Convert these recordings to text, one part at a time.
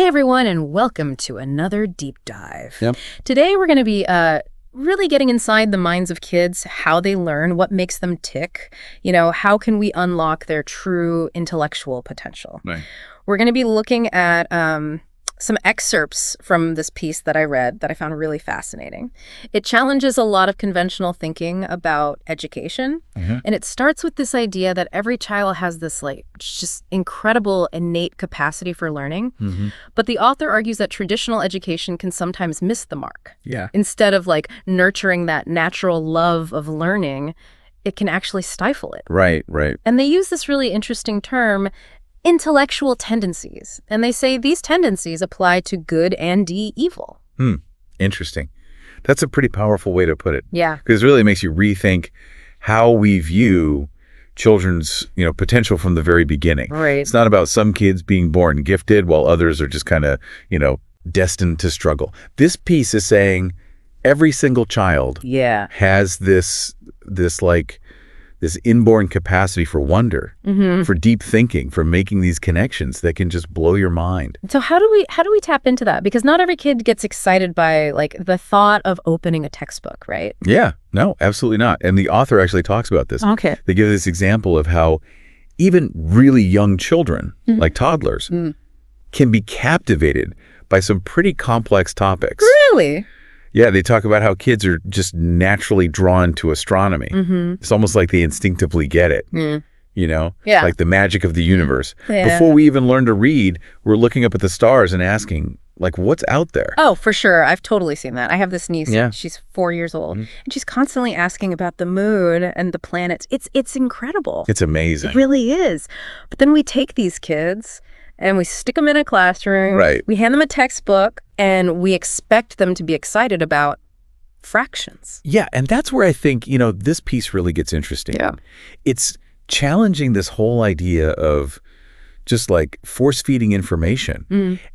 everyone, and welcome to another deep dive. Yep. Today we're going to be really getting inside the minds of kids, how they learn, what makes them tick, how can we unlock their true intellectual potential. Right. We're going to be looking at some excerpts from this piece that I read that I found really fascinating. It challenges a lot of conventional thinking about education, and it starts with this idea that every child has this just incredible innate capacity for learning, but the author argues that traditional education can sometimes miss the mark. Yeah. Instead of nurturing that natural love of learning, it can actually stifle it. Right, right. And they use this really interesting term, intellectual tendencies. And they say these tendencies apply to good and evil. Interesting. That's a pretty powerful way to put it. Yeah. Because it really makes you rethink how we view children's, potential from the very beginning. Right. It's not about some kids being born gifted while others are just kind of, destined to struggle. This piece is saying every single child has this inborn capacity for wonder, for deep thinking, for making these connections that can just blow your mind. So how do we tap into that? Because not every kid gets excited by the thought of opening a textbook, right? Yeah, no, absolutely not. And the author actually talks about this. Okay. They give this example of how even really young children, like toddlers, can be captivated by some pretty complex topics. Really? Yeah, they talk about how kids are just naturally drawn to astronomy. It's almost like they instinctively get it, Yeah. like the magic of the universe. Yeah. Before we even learn to read, we're looking up at the stars and asking, what's out there? Oh, for sure. I've totally seen that. I have this niece. Yeah. She's 4 years old, and she's constantly asking about the moon and the planets. It's incredible. It's amazing. It really is. But then we take these kids and we stick them in a classroom. Right. We hand them a textbook, and we expect them to be excited about fractions. Yeah, and that's where I think, this piece really gets interesting. Yeah. It's challenging this whole idea of just force-feeding information.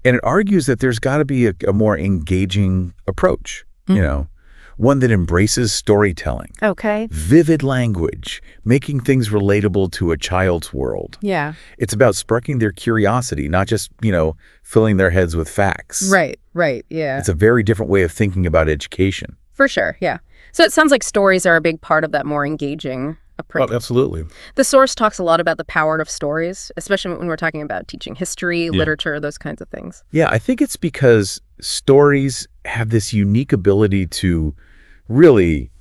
And it argues that there's got to be a more engaging approach, one that embraces storytelling. Okay. Vivid language, making things relatable to a child's world. Yeah. It's about sparking their curiosity, not just, filling their heads with facts. Right, yeah. It's a very different way of thinking about education. For sure, yeah. So it sounds like stories are a big part of that more engaging approach. Oh, absolutely. The source talks a lot about the power of stories, especially when we're talking about teaching history, literature, those kinds of things. Yeah, I think it's because stories have this unique ability to really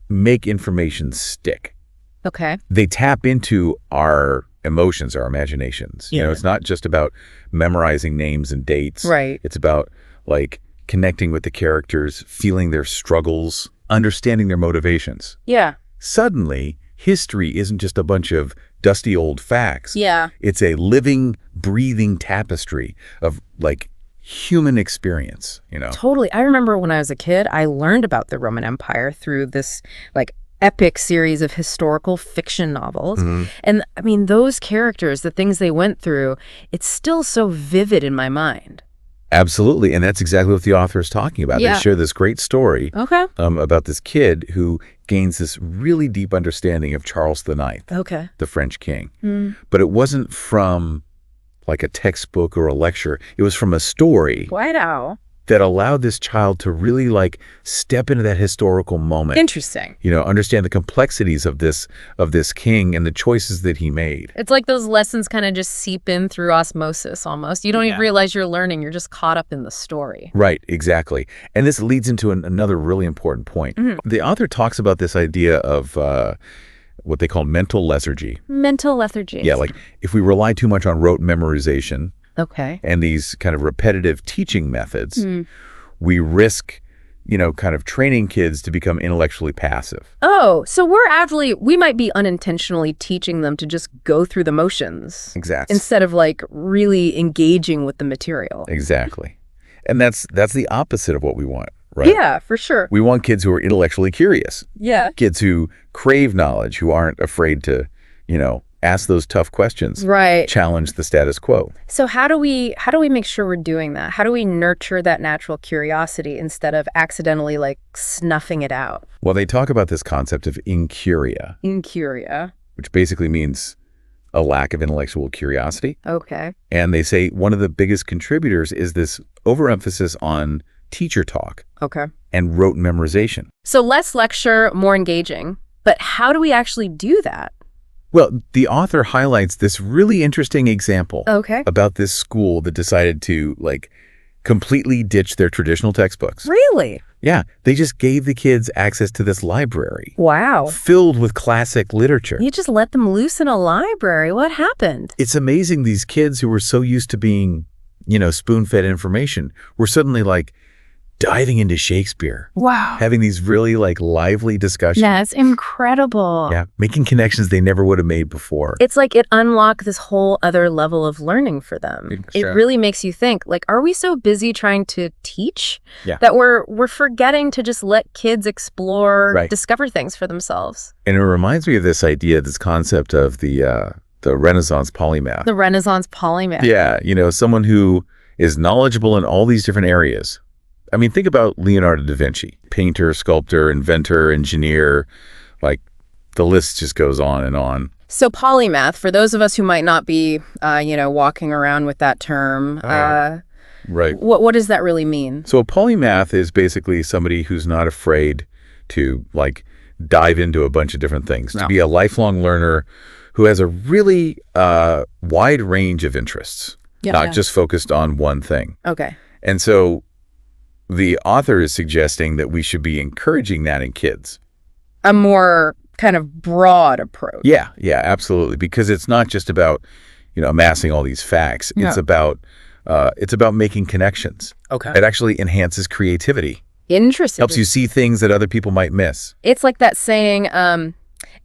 make information stick. Okay. They tap into our emotions, our imaginations. It's not just about memorizing names and dates. Right. It's about connecting with the characters, feeling their struggles, understanding their motivations. Yeah. Suddenly, history isn't just a bunch of dusty old facts. Yeah. It's a living, breathing tapestry of human experience, Totally. I remember when I was a kid, I learned about the Roman Empire through this epic series of historical fiction novels. And I mean, those characters, the things they went through, it's still so vivid in my mind. Absolutely. And that's exactly what the author is talking about. Yeah. They share this great story Okay. about this kid who gains this really deep understanding of Charles IX, Okay. the French king. But it wasn't from a textbook or a lecture. It was from a story Wow. that allowed this child to really step into that historical moment. Interesting. Understand the complexities of this king and the choices that he made. It's like those lessons kind of just seep in through osmosis almost. You don't even realize you're learning. You're just caught up in the story. Right, exactly. And this leads into another really important point. The author talks about this idea of what they call mental lethargy. Mental lethargy. Yeah, if we rely too much on rote memorization Okay. and these kind of repetitive teaching methods, we risk, kind of training kids to become intellectually passive. Oh, so we might be unintentionally teaching them to just go through the motions. Exactly. Instead of really engaging with the material. Exactly. And that's the opposite of what we want, right? Yeah, for sure. We want kids who are intellectually curious. Yeah. Kids who crave knowledge, who aren't afraid to, ask those tough questions. Right. Challenge the status quo. So how do we make sure we're doing that? How do we nurture that natural curiosity instead of accidentally snuffing it out? Well, they talk about this concept of incuria. Incuria. Which basically means a lack of intellectual curiosity. Okay. And they say one of the biggest contributors is this overemphasis on teacher talk Okay. and rote memorization. So less lecture, more engaging. But how do we actually do that? Well, the author highlights this really interesting example Okay. about this school that decided to, like, completely ditch their traditional textbooks. Really? Yeah, they just gave the kids access to this library Wow. filled with classic literature. You just let them loose in a library. What happened? It's amazing these kids who were so used to being, spoon-fed information were suddenly, like, diving into Shakespeare. Wow. Having these really, like, lively discussions. That's incredible. Yeah, making connections they never would have made before. It's like it unlocked this whole other level of learning for them. Sure. It really makes you think, like, are we so busy trying to teach Yeah. that we're forgetting to just let kids explore, Right. discover things for themselves? And it reminds me of this idea, this concept of the Renaissance polymath. The Renaissance polymath. Yeah, someone who is knowledgeable in all these different areas. I mean, think about Leonardo da Vinci, painter, sculptor, inventor, engineer, like the list just goes on and on. So polymath, for those of us who might not be, walking around with that term, Right. what does that really mean? So a polymath is basically somebody who's not afraid to, like, dive into a bunch of different things, to be a lifelong learner who has a really wide range of interests, not just focused on one thing. Okay. And so the author is suggesting that we should be encouraging that in kids. A more kind of broad approach. Yeah, absolutely. Because it's not just about, amassing all these facts. Yeah. It's about making connections. Okay. It actually enhances creativity. Interesting. Helps you see things that other people might miss. It's like that saying,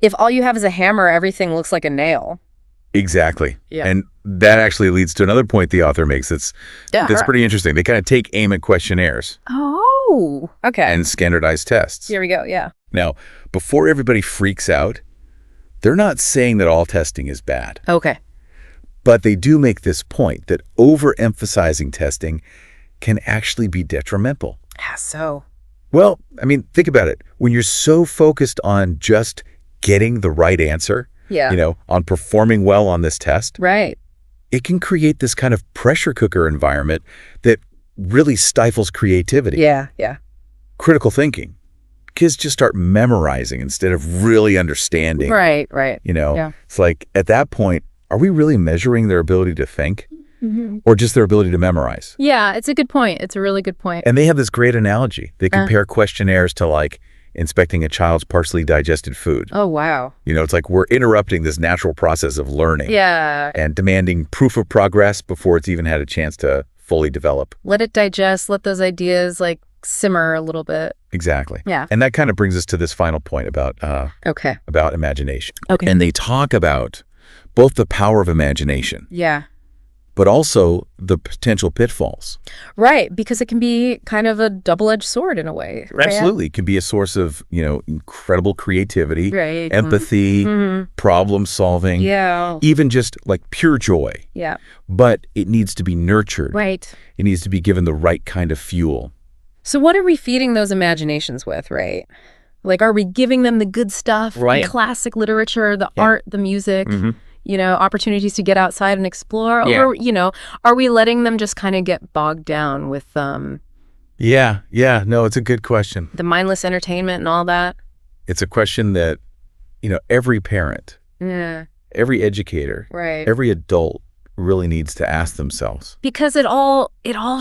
if all you have is a hammer, everything looks like a nail. Exactly. Yeah. And that actually leads to another point the author makes that's pretty interesting. They kind of take aim at questionnaires Oh, okay. and standardized tests. Here we go, yeah. Now, before everybody freaks out, they're not saying that all testing is bad. Okay. But they do make this point that overemphasizing testing can actually be detrimental. How so? Well, I mean, think about it. When you're so focused on just getting the right answer, Yeah. On performing well on this test, Right. it can create this kind of pressure cooker environment that really stifles creativity, Yeah. critical thinking. Kids just start memorizing instead of really understanding. Right. Yeah. It's like at that point, are we really measuring their ability to think or just their ability to memorize? Yeah, it's a good point. It's a really good point. And they have this great analogy. They compare questionnaires to, like, inspecting a child's partially digested food. Oh, wow. It's like we're interrupting this natural process of learning. Yeah. And demanding proof of progress before it's even had a chance to fully develop. Let it digest, let those ideas, like, simmer a little bit. Exactly. Yeah. And that kind of brings us to this final point about Okay. imagination. Okay. And they talk about both the power of imagination, Yeah. but also the potential pitfalls. Right, because it can be kind of a double-edged sword in a way. Right? Absolutely. It can be a source of, incredible creativity, Right. empathy, problem solving, Yeah. even just like pure joy. Yeah. But it needs to be nurtured. Right. It needs to be given the right kind of fuel. So what are we feeding those imaginations with, right? Like, are we giving them the good stuff, Right. the classic literature, the art, the music, opportunities to get outside and explore? Yeah. Or, are we letting them just kind of get bogged down with Yeah. No, it's a good question. the mindless entertainment and all that? It's a question that, every parent, Yeah, every educator, right. every adult really needs to ask themselves. Because it all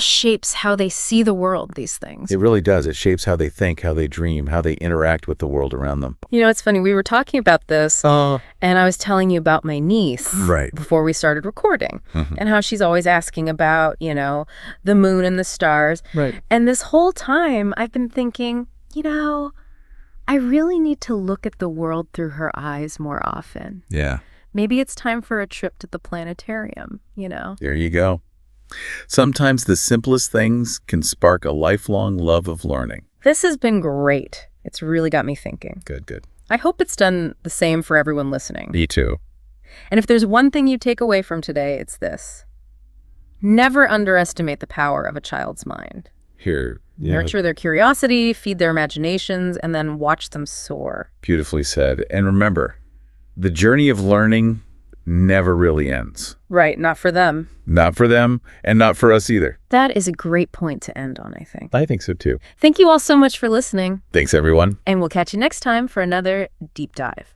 shapes how they see the world, these things. It really does. It shapes how they think, how they dream, how they interact with the world around them. It's funny. We were talking about this, and I was telling you about my niece Right. before we started recording, and how she's always asking about, the moon and the stars. Right. And this whole time, I've been thinking, I really need to look at the world through her eyes more often. Yeah. Maybe it's time for a trip to the planetarium, There you go. Sometimes the simplest things can spark a lifelong love of learning. This has been great. It's really got me thinking. Good. I hope it's done the same for everyone listening. Me too. And if there's one thing you take away from today, it's this. Never underestimate the power of a child's mind. Here. Nurture their curiosity, feed their imaginations, and then watch them soar. Beautifully said. And remember, the journey of learning never really ends. Right, not for them. Not for them, and not for us either. That is a great point to end on, I think. I think so too. Thank you all so much for listening. Thanks, everyone. And we'll catch you next time for another Deep Dive.